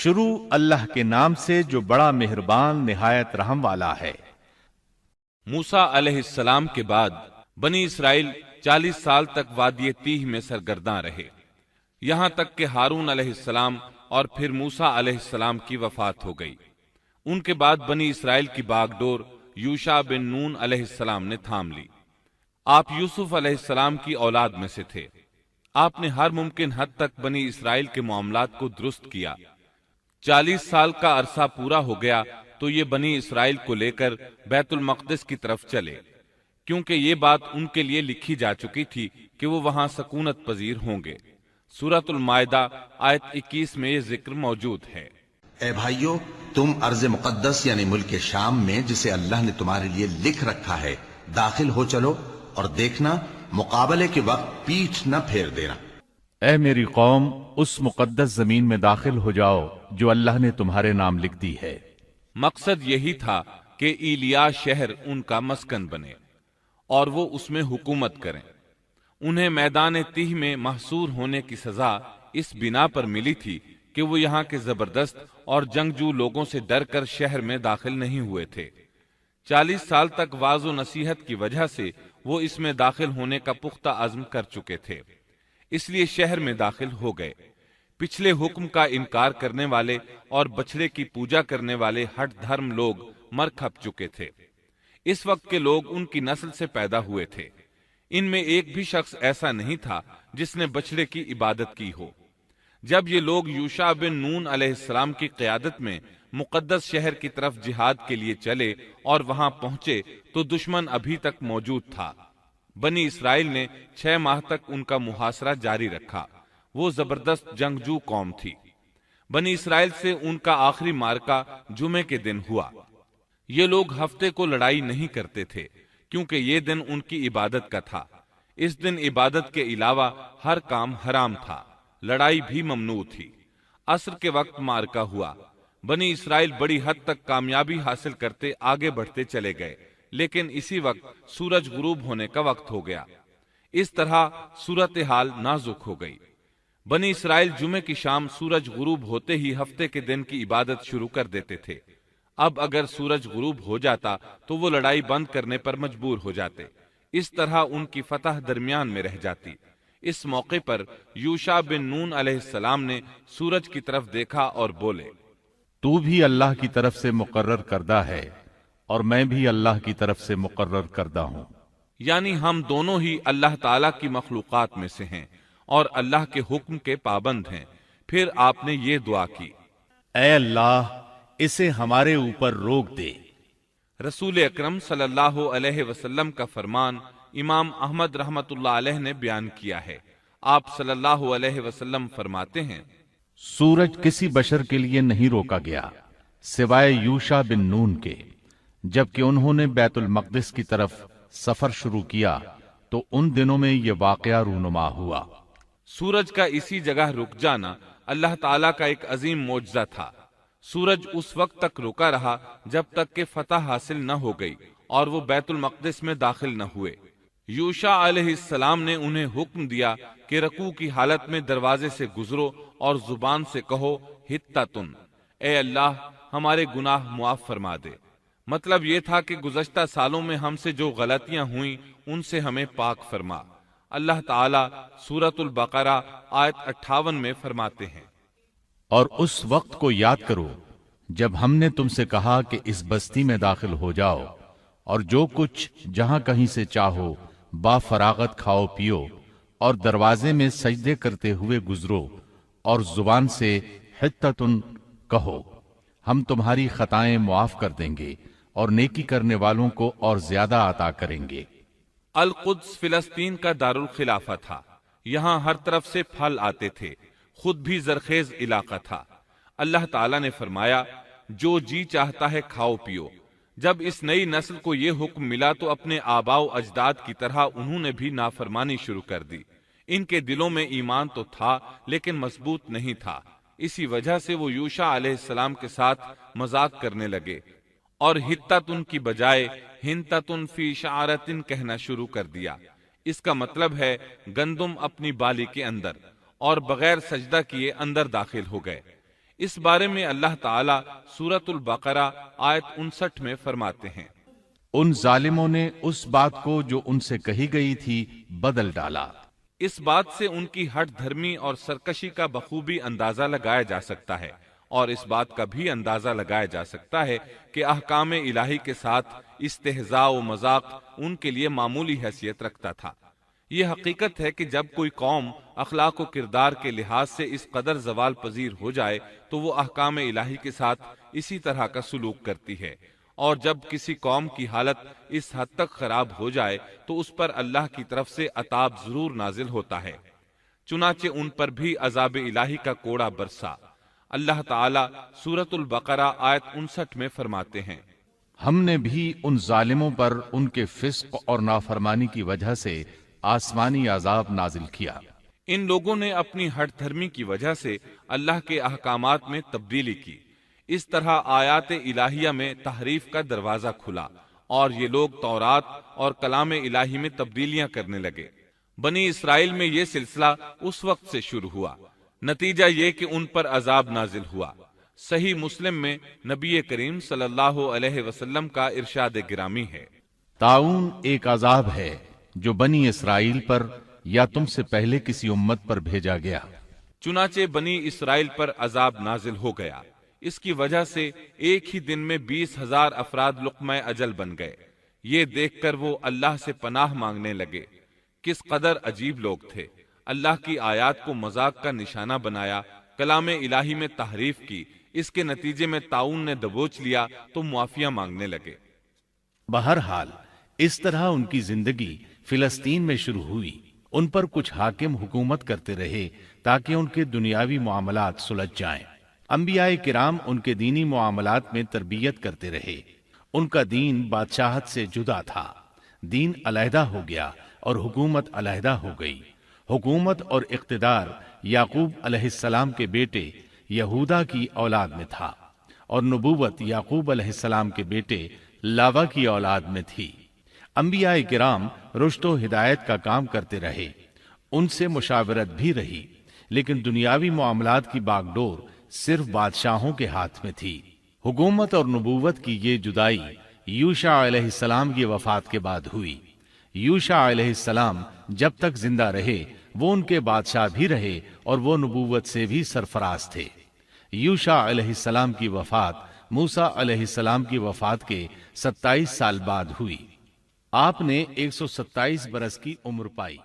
شروع اللہ کے نام سے جو بڑا مہربان نہایت رحم والا ہے۔ موسیٰ علیہ السلام کے بعد بنی اسرائیل 40 سال تک وادی تیہ میں سرگرداں رہے، یہاں تک کہ ہارون علیہ السلام اور پھر موسیٰ علیہ السلام کی وفات ہو گئی۔ ان کے بعد بنی اسرائیل کی باغ ڈور یوشع بن نون علیہ السلام نے تھام لی۔ آپ یوسف علیہ السلام کی اولاد میں سے تھے۔ آپ نے ہر ممکن حد تک بنی اسرائیل کے معاملات کو درست کیا۔ 40 سال کا عرصہ پورا ہو گیا تو یہ بنی اسرائیل کو لے کر بیت المقدس کی طرف چلے، کیونکہ یہ بات ان کے لیے لکھی جا چکی تھی کہ وہ وہاں سکونت پذیر ہوں گے۔ سورۃ المائدہ آیت 21 میں یہ ذکر موجود ہے۔ اے بھائیو، تم ارض مقدس یعنی ملک شام میں جسے اللہ نے تمہارے لیے لکھ رکھا ہے داخل ہو چلو، اور دیکھنا مقابلے کے وقت پیٹھ نہ پھیر دینا۔ اے میری قوم، اس مقدس زمین میں داخل ہو جاؤ جو اللہ نے تمہارے نام لکھ دی ہے۔ مقصد یہی تھا کہ ایلیا شہر ان کا مسکن بنے اور وہ اس میں حکومت کریں۔ انہیں میدان تیہ میں محصور ہونے کی سزا اس بنا پر ملی تھی کہ وہ یہاں کے زبردست اور جنگجو لوگوں سے ڈر کر شہر میں داخل نہیں ہوئے تھے۔ 40 سال تک واعظ و نصیحت کی وجہ سے وہ اس میں داخل ہونے کا پختہ عزم کر چکے تھے، اس لیے شہر میں داخل ہو گئے۔ پچھلے حکم کا انکار کرنے والے اور بچڑے کی پوجا کرنے والے ہٹ دھرم لوگ مر کھپ چکے تھے۔ اس وقت کے لوگ ان کی نسل سے پیدا ہوئے تھے۔ ان میں ایک بھی شخص ایسا نہیں تھا جس نے بچڑے کی عبادت کی ہو۔ جب یہ لوگ یوشع بن نون علیہ السلام کی قیادت میں مقدس شہر کی طرف جہاد کے لیے چلے اور وہاں پہنچے تو دشمن ابھی تک موجود تھا۔ بنی اسرائیل نے 6 ماہ تک ان کا محاصرہ جاری رکھا۔ وہ زبردست جنگجو قوم تھی۔ بنی اسرائیل سے ان کا آخری معرکہ جمعے کے دن ہوا۔ یہ لوگ ہفتے کو لڑائی نہیں کرتے تھے کیونکہ یہ دن ان کی عبادت کا تھا۔ اس دن عبادت کے علاوہ ہر کام حرام تھا، لڑائی بھی ممنوع تھی۔ عصر کے وقت معرکہ ہوا۔ بنی اسرائیل بڑی حد تک کامیابی حاصل کرتے آگے بڑھتے چلے گئے، لیکن اسی وقت سورج غروب ہونے کا وقت ہو گیا۔ اس طرح صورتحال نازک ہو گئی۔ بنی اسرائیل جمعے کی شام سورج غروب ہوتے ہی ہفتے کے دن کی عبادت شروع کر دیتے تھے۔ اب اگر سورج غروب ہو جاتا تو وہ لڑائی بند کرنے پر مجبور ہو جاتے۔ اس طرح ان کی فتح درمیان میں رہ جاتی۔ اس موقع پر یوشع بن نون علیہ السلام نے سورج کی طرف دیکھا اور بولے، تو بھی اللہ کی طرف سے مقرر کردہ ہے اور میں بھی اللہ کی طرف سے مقرر کردہ ہوں۔ یعنی ہم دونوں ہی اللہ تعالی کی مخلوقات میں سے ہیں اور اللہ کے حکم کے پابند ہیں۔ پھر آپ نے یہ دعا کی، اے اللہ، اسے ہمارے اوپر روک دے۔ رسول اکرم صلی اللہ علیہ وسلم کا فرمان امام احمد رحمت اللہ علیہ نے بیان کیا ہے۔ آپ صلی اللہ علیہ وسلم فرماتے ہیں، سورج کسی بشر کے لیے نہیں روکا گیا سوائے یوشع بن نون کے۔ جبکہ انہوں نے بیت المقدس کی طرف سفر شروع کیا تو ان دنوں میں یہ واقعہ رونما ہوا۔ سورج کا اسی جگہ رک جانا اللہ تعالیٰ کا ایک عظیم معجزہ تھا۔ سورج اس وقت تک رکا رہا جب تک کہ فتح حاصل نہ ہو گئی اور وہ بیت المقدس میں داخل نہ ہوئے۔ یوشع علیہ السلام نے انہیں حکم دیا کہ رکوع کی حالت میں دروازے سے گزرو اور زبان سے کہو حتتن، اے اللہ ہمارے گناہ معاف فرما دے۔ مطلب یہ تھا کہ گزشتہ سالوں میں ہم سے جو غلطیاں ہوئیں ان سے ہمیں پاک فرما۔ اللہ تعالیٰ سورۃ البقرہ آیت 58 میں فرماتے ہیں، اور اس وقت کو یاد کرو جب ہم نے تم سے کہا کہ اس بستی میں داخل ہو جاؤ اور جو کچھ جہاں کہیں سے چاہو با فراغت کھاؤ پیو، اور دروازے میں سجدے کرتے ہوئے گزرو اور زبان سے حتتن کہو، ہم تمہاری خطائیں معاف کر دیں گے اور نیکی کرنے والوں کو اور زیادہ عطا کریں گے۔ القدس فلسطین کا دارالخلافہ تھا۔ یہاں ہر طرف سے پھل آتے تھے، خود بھی زرخیز علاقہ تھا۔ اللہ تعالیٰ نے فرمایا، جو جی چاہتا ہے کھاؤ پیو۔ جب اس نئی نسل کو یہ حکم ملا تو اپنے آباء و اجداد کی طرح انہوں نے بھی نافرمانی شروع کر دی۔ ان کے دلوں میں ایمان تو تھا لیکن مضبوط نہیں تھا، اسی وجہ سے وہ یوشع علیہ السلام کے ساتھ مذاق کرنے لگے اور حتتن کی بجائے ہنتتن فی شعرتن کہنا شروع کر دیا۔ اس کا مطلب ہے گندم اپنی بالی کے اندر، اور بغیر سجدہ کیے اندر داخل ہو گئے۔ اس بارے میں اللہ تعالیٰ سورۃ البقرہ آیت 59 میں فرماتے ہیں، ان ظالموں نے اس بات کو جو ان سے کہی گئی تھی بدل ڈالا۔ اس بات سے ان کی ہٹ دھرمی اور سرکشی کا بخوبی اندازہ لگایا جا سکتا ہے، اور اس بات کا بھی اندازہ لگایا جا سکتا ہے کہ احکام الہی کے ساتھ استہزاء و مذاق ان کے لیے معمولی حیثیت رکھتا تھا۔ یہ حقیقت ہے کہ جب کوئی قوم اخلاق و کردار کے لحاظ سے اس قدر زوال پذیر ہو جائے تو وہ احکام الہی کے ساتھ اسی طرح کا سلوک کرتی ہے، اور جب کسی قوم کی حالت اس حد تک خراب ہو جائے تو اس پر اللہ کی طرف سے عذاب ضرور نازل ہوتا ہے۔ چنانچہ ان پر بھی عذاب الہی کا کوڑا برسا۔ اللہ تعالیٰ سورۃ البقرہ آیت 59 میں فرماتے ہیں، ہم نے بھی ان ظالموں پر ان کے فسق اور نافرمانی کی وجہ سے آسمانی عذاب نازل کیا۔ ان لوگوں نے اپنی ہٹ دھرمی کی وجہ سے اللہ کے احکامات میں تبدیلی کی، اس طرح آیات الہیہ میں تحریف کا دروازہ کھلا، اور یہ لوگ تورات اور کلام الہی میں تبدیلیاں کرنے لگے۔ بنی اسرائیل میں یہ سلسلہ اس وقت سے شروع ہوا، نتیجہ یہ کہ ان پر عذاب نازل ہوا۔ صحیح مسلم میں نبی کریم صلی اللہ علیہ وسلم کا ارشاد گرامی ہے، طاعون ایک عذاب ہے جو بنی اسرائیل پر یا تم سے پہلے کسی امت پر بھیجا گیا۔ چنانچہ بنی اسرائیل پر عذاب نازل ہو گیا، اس کی وجہ سے ایک ہی دن میں 20,000 افراد لقمہ اجل بن گئے۔ یہ دیکھ کر وہ اللہ سے پناہ مانگنے لگے۔ کس قدر عجیب لوگ تھے، اللہ کی آیات کو مذاق کا نشانہ بنایا، کلام الہی میں تحریف کی، اس کے نتیجے میں طاعون نے دبوچ لیا تو معافیاں مانگنے لگے۔ بہرحال اس طرح ان کی زندگی فلسطین میں شروع ہوئی۔ ان پر کچھ حاکم حکومت کرتے رہے تاکہ ان کے دنیاوی معاملات سلجھ جائیں۔ انبیاء کرام ان کے دینی معاملات میں تربیت کرتے رہے۔ ان کا دین بادشاہت سے جدا تھا، دین علیحدہ ہو گیا اور حکومت علیحدہ ہو گئی۔ حکومت اور اقتدار یعقوب علیہ السلام کے بیٹے یہودا کی اولاد میں تھا، اور نبوت یعقوب علیہ السلام کے بیٹے لاوا کی اولاد میں تھی۔ انبیاء کرام رشد و ہدایت کا کام کرتے رہے، ان سے مشاورت بھی رہی، لیکن دنیاوی معاملات کی باغ ڈور صرف بادشاہوں کے ہاتھ میں تھی۔ حکومت اور نبوت کی یہ جدائی یوشع علیہ السلام کی وفات کے بعد ہوئی۔ یوشع علیہ السلام جب تک زندہ رہے وہ ان کے بادشاہ بھی رہے اور وہ نبوت سے بھی سرفراز تھے۔ یوشع علیہ السلام کی وفات موسیٰ علیہ السلام کی وفات کے 27 سال بعد ہوئی۔ آپ نے 127 برس کی عمر پائی۔